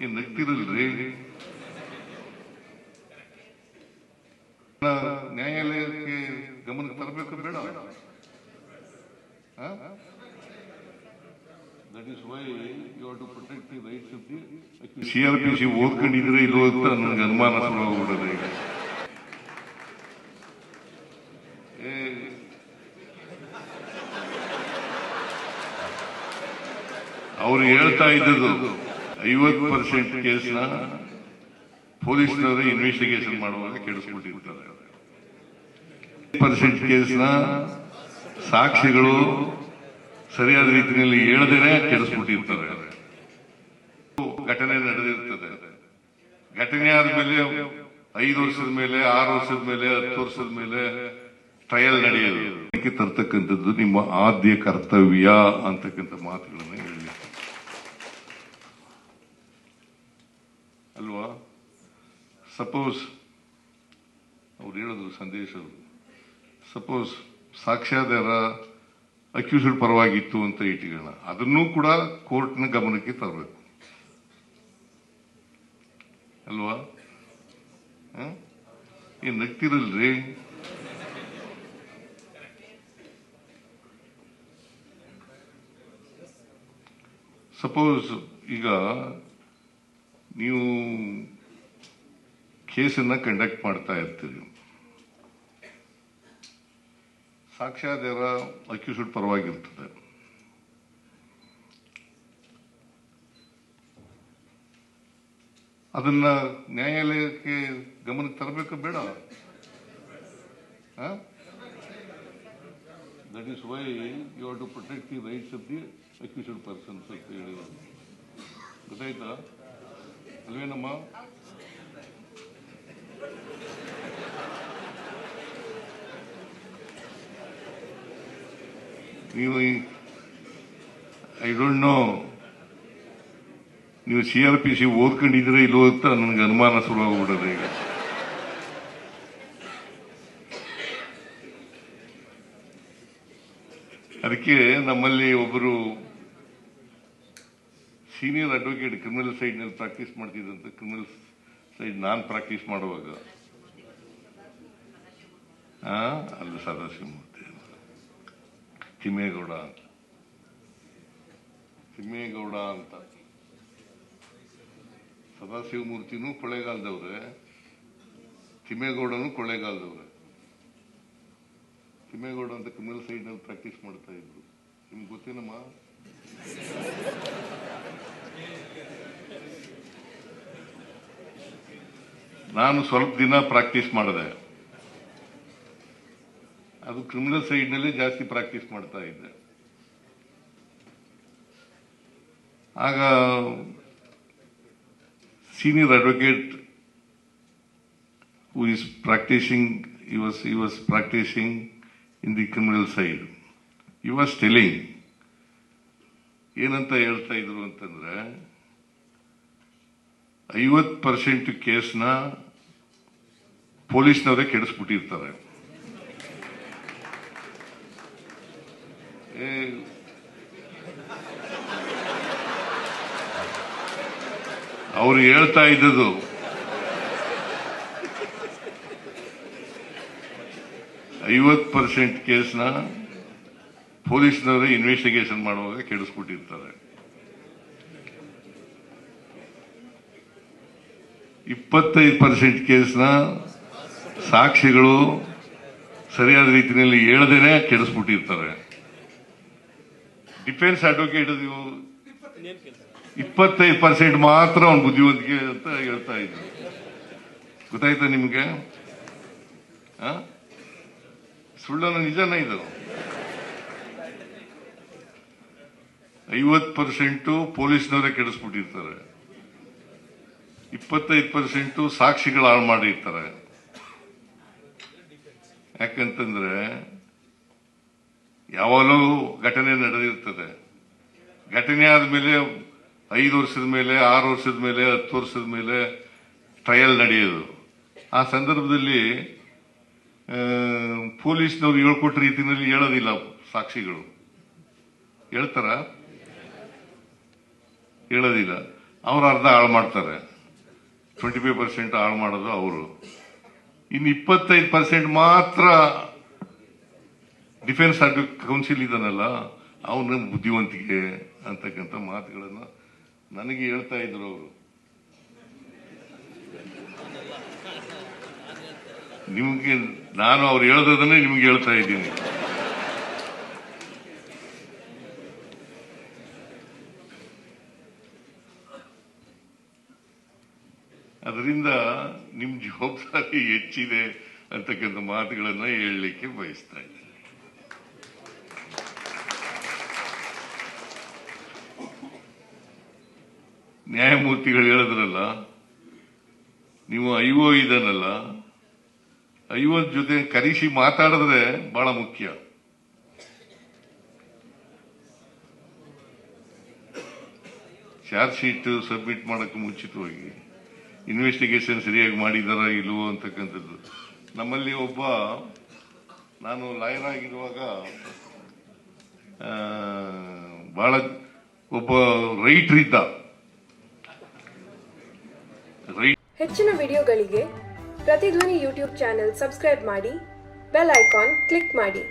ಏನ್ ನಗ್ತಿರಲ್ರಿ? ನ್ಯಾಯಾಲಯಕ್ಕೆ ಗಮನಕ್ಕೆ ತರಬೇಕು ಬೇಡ? That is why you have to protect the rights of the CRPC ಓದ್ಕೊಂಡಿದ್ರೆ ಇಲ್ವೋ ಅಂತ ನನಗೆ ಅನುಮಾನ ಶುರುವಾಗ್ಬಿಡೋದು ಈಗ. ಅವ್ರು ಹೇಳ್ತಾ ಇದ್ದದ್ದು 50% ಕೇಸ್ನ ಪೊಲೀಸ್ನವರೇ ಇನ್ವೆಸ್ಟಿಗೇಷನ್ ಮಾಡುವಾಗ ಕೆಡಿಸ್ಬಿಟ್ಟಿರ್ತಾರೆ. 50% ಕೇಸ್ನ ಸಾಕ್ಷಿಗಳು ಸರಿಯಾದ ರೀತಿಯಲ್ಲಿ ಹೇಳದೇನೆ ಕೆಡಿಸ್ಬಿಟ್ಟಿರ್ತಾರೆ. ಘಟನೆ ನಡೆದಿರ್ತದೆ. ಘಟನೆ ಆದ್ಮೇಲೆ 5 ವರ್ಷದ ಮೇಲೆ, 6 ವರ್ಷದ ಮೇಲೆ, 10 ವರ್ಷದ ಮೇಲೆ ಟ್ರಯಲ್ ನಡೆಯೋದು. ಅದಕ್ಕೆ ತರ್ತಕ್ಕಂಥದ್ದು ನಿಮ್ಮ ಆದ್ಯ ಕರ್ತವ್ಯ ಅಂತಕ್ಕಂಥ ಮಾತುಗಳನ್ನ ಹೇಳಿ ಅಲ್ವಾ? ಸಪೋಸ್ ಅವ್ರು ಹೇಳಿದ್ರು ಸಂದೇಶ, ಸಪೋಸ್ ಸಾಕ್ಷ್ಯಾಧಾರ ಅಕ್ಯೂಸ್ಡ್ ಪರವಾಗಿತ್ತು ಅಂತ ಇಟ್ಕೊಳ್ಳೋಣ, ಅದನ್ನೂ ಕೂಡ ಕೋರ್ಟ್ನ ಗಮನಕ್ಕೆ ತರಬೇಕು ಅಲ್ವಾ? ಏನ್ ನಗ್ತಿರಲ್ರಿ? ಸಪೋಸ್ ಈಗ ನೀವು ಕೇಸನ್ನ ಕಂಡಕ್ಟ್ ಮಾಡ್ತಾ ಇರ್ತೀರಿ, ಸಾಕ್ಷ್ಯಾಧಾರ ಅಕ್ಯೂಸ್ಡ್ ಪರವಾಗಿರ್ತದೆ, ಅದನ್ನ ನ್ಯಾಯಾಲಯಕ್ಕೆ ಗಮನಕ್ಕೆ ತರಬೇಕು ಬೇಡ? That is why you have to protect the rights of the accused persons ಅಂತ ಹೇಳಿದ್ರು. ಗೊತ್ತಾಯ್ತಾ ಅಲ್ವೇನಮ್ಮ? ನೀವು ಐ ಡೋಂಟ್ ನೋ ನೀವು CRPC ಓದ್ಕೊಂಡಿದ್ರೆ ಇಲ್ವೋ ಅಂತ ನನಗೆ ಅನುಮಾನ ಶುರುವಾಗ್ಬಿಡೋದು ಈಗ. ಅದಕ್ಕೆ ನಮ್ಮಲ್ಲಿ ಒಬ್ಬರು ಸೀನಿಯರ್ ಅಡ್ವೊಕೇಟ್ ಕ್ರಿಮಿನಲ್ ಸೈಡ್ ನಲ್ಲಿ ಪ್ರಾಕ್ಟೀಸ್ ಮಾಡ್ತಿದ್ದಂತ, ಕ್ರಿಮಿನಲ್ ಸೈಡ್ ನಾನು ಪ್ರಾಕ್ಟೀಸ್ ಮಾಡುವಾಗ ಅಲ್ಲ ಸದಾಶಿವಮೂರ್ತಿ ತಿಮ್ಮೇಗೌಡ ಅಂತ ಸದಾಶಿವಮೂರ್ತಿನೂ ಕೊಳ್ಳೇಗಾಲದವ್ರೆ, ತಿಮ್ಮೇಗೌಡನೂ ಕೊಳ್ಳೇಗಾಲದವ್ರೆ. ತಿಮ್ಮೇಗೌಡ ಅಂತ ಕ್ರಿಮಿನಲ್ ಸೈಡ್ ನಲ್ಲಿ ಪ್ರಾಕ್ಟೀಸ್ ಮಾಡ್ತಾ ಇದ್ರು. ನಿಮ್ಗೆ ಗೊತ್ತೇನಮ್ಮ? ನಾನು ಸ್ವಲ್ಪ ದಿನ ಪ್ರಾಕ್ಟೀಸ್ ಮಾಡಿದೆ. ಅದು ಕ್ರಿಮಿನಲ್ ಸೈಡ್ ನಲ್ಲಿ ಜಾಸ್ತಿ ಪ್ರಾಕ್ಟೀಸ್ ಮಾಡ್ತಾ ಇದ್ದೆ. ಆಗ senior advocate who is practicing, he was practicing in the criminal side. He was telling, ಏನಂತ ಹೇಳ್ತಾ ಇದ್ರು ಅಂತಂದ್ರೆ, 50% ಕೇಸ್ನ ಪೊಲೀಸ್ನವರೇ ಕೆಡಿಸ್ಬಿಟ್ಟಿರ್ತಾರೆ. ಅವರು ಹೇಳ್ತಾ ಇದ್ದದ್ದು %50 ಕೇಸ್ನ ಪೊಲೀಸ್ನವರೇ ಇನ್ವೆಸ್ಟಿಗೇಷನ್ ಮಾಡುವಾಗ ಕೆಡಿಸ್ಬಿಟ್ಟಿರ್ತಾರೆ. 25% ಕೇಸ್ನ ಸಾಕ್ಷಿಗಳು ಸರಿಯಾದ ರೀತಿಯಲ್ಲಿ ಹೇಳದೇನೆ ಕೆಡಿಸ್ಬಿಟ್ಟಿರ್ತಾರೆ. ಡಿಫೆನ್ಸ್ ಅಡ್ವೊಕೇಟ್ 25% ಮಾತ್ರ ಅವನ ಬುದ್ಧಿವಂತಿಕೆ ಅಂತ ಹೇಳ್ತಾ ಇದ್ರು. ಗೊತ್ತಾಯ್ತಾ ನಿಮ್ಗೆ? ಸುಳ್ಳನ ನಿಜನ ಇದು. 50% ಪೊಲೀಸ್ನವರೇ ಕೆಡಿಸ್ಬಿಟ್ಟಿರ್ತಾರೆ, 25% ಸಾಕ್ಷಿಗಳು ಹಾಳು ಮಾಡಿರ್ತಾರೆ. ಯಾಕಂತಂದ್ರೆ ಯಾವಾಗಲೂ ಘಟನೆ ನಡೆದಿರ್ತದೆ. ಘಟನೆ ಆದ್ಮೇಲೆ 5 ವರ್ಷದ ಮೇಲೆ, 6 ವರ್ಷದ ಮೇಲೆ, 10 ವರ್ಷದ ಮೇಲೆ ಟ್ರಯಲ್ ನಡೆಯೋದು. ಆ ಸಂದರ್ಭದಲ್ಲಿ ಪೊಲೀಸ್ನವ್ರು ಹೇಳ್ಕೊಟ್ಟ ರೀತಿಯಲ್ಲಿ ಹೇಳೋದಿಲ್ಲ. ಸಾಕ್ಷಿಗಳು ಹೇಳ್ತಾರ? ಹೇಳೋದಿಲ್ಲ. ಅವ್ರು ಅರ್ಧ ಹಾಳು ಮಾಡ್ತಾರೆ, 25% ಹಾಳು ಮಾಡೋದು ಅವರು. ಇನ್ನು 25% ಮಾತ್ರ ಡಿಫೆನ್ಸ್ ಕೌನ್ಸಿಲ್ ಇದನ್ನಲ್ಲ, ಅವನ ಬುದ್ಧಿವಂತಿಕೆ ಅಂತಕ್ಕಂಥ ಮಾತುಗಳನ್ನು ನನಗೆ ಹೇಳ್ತಾ ಇದ್ರು ಅವರು. ನಿಮ್ಗೆ ನಾನು ಅವ್ರು ಹೇಳೋದನ್ನೇ ನಿಮ್ಗೆ ಹೇಳ್ತಾ ಇದ್ದೀನಿ. ಅದರಿಂದ ನಿಮ್ ಜವಾಬ್ದಾರಿ ಹೆಚ್ಚಿದೆ ಅಂತಕ್ಕಂಥ ಮಾತುಗಳನ್ನ ಹೇಳಲಿಕ್ಕೆ ಬಯಸ್ತಾ ಇದ್ದೀನಿ. ನ್ಯಾಯಮೂರ್ತಿಗಳು ಹೇಳಿದ್ರಲ್ಲ, ನೀವು ಐಒ ಇದನ್ನಲ್ಲ, ಐಒ ಜೊತೆ ಕರೆಸಿ ಮಾತಾಡಿದ್ರೆ ಬಹಳ ಮುಖ್ಯ. ಚಾರ್ಜ್ ಶೀಟ್ ಸಬ್ಮಿಟ್ ಮಾಡಕ್ಕೆ ಮುಂಚಿತವಾಗಿ ಇನ್ವೆಸ್ಟಿಗೇಷನ್ ಸರಿಯಾಗಿ ಮಾಡಿದಾರ ಇಲ್ವೋ ಅಂತಕ್ಕಂಥದ್ದು. ನಮ್ಮಲ್ಲಿ ಒಬ್ಬ, ನಾನು ಲಾಯರ್ ಆಗಿರುವಾಗ ಬಹಳ ಒಬ್ಬ ರೈಟರ್ ಇದ್ದ. ಹೆಚ್ಚಿನ ವಿಡಿಯೋಗಳಿಗೆ ಪ್ರತಿಧ್ವನಿ ಯೂಟ್ಯೂಬ್ ಚಾನೆಲ್ ಸಬ್ಸ್ಕ್ರೈಬ್ ಮಾಡಿ, ಬೆಲ್ ಐಕಾನ್ ಕ್ಲಿಕ್ ಮಾಡಿ.